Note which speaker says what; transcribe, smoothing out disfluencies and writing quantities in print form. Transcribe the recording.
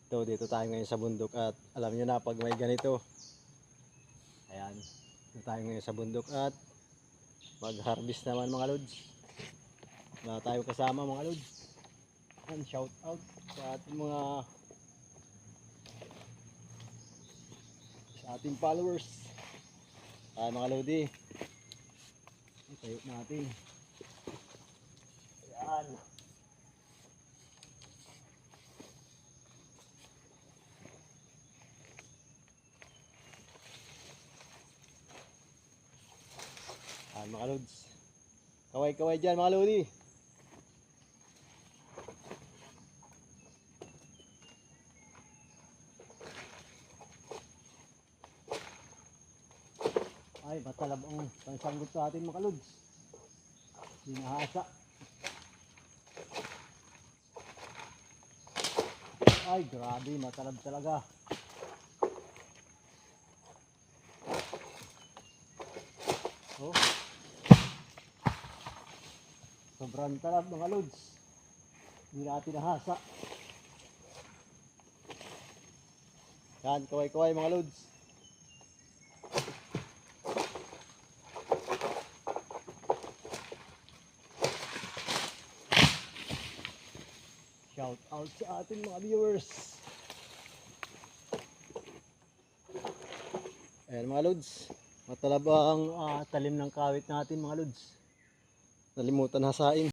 Speaker 1: Dito tayo ngayon sa bundok at alam nyo na pag may ganito. Ayan, dito tayo ngayon sa bundok at mag-harvest naman mga lods. Wala tayo kasama mga lods. And shout out sa ating followers. Mga lodi. Itayo natin. Ayan. Mga lods. Kaway-kaway dyan mga lodi. Ay, matalab ang pansanggot sa atin mga lods. Hinahasa. Ay, grabe, matalab talaga. Oh. Sobrang talab mga lods. Hindi natin nahasa. Yan, kaway-kaway mga lods. Shout out sa ating mga viewers. Ayan mga lods. Matalab ang talim ng kawit natin mga lods. Nalimutan hasain.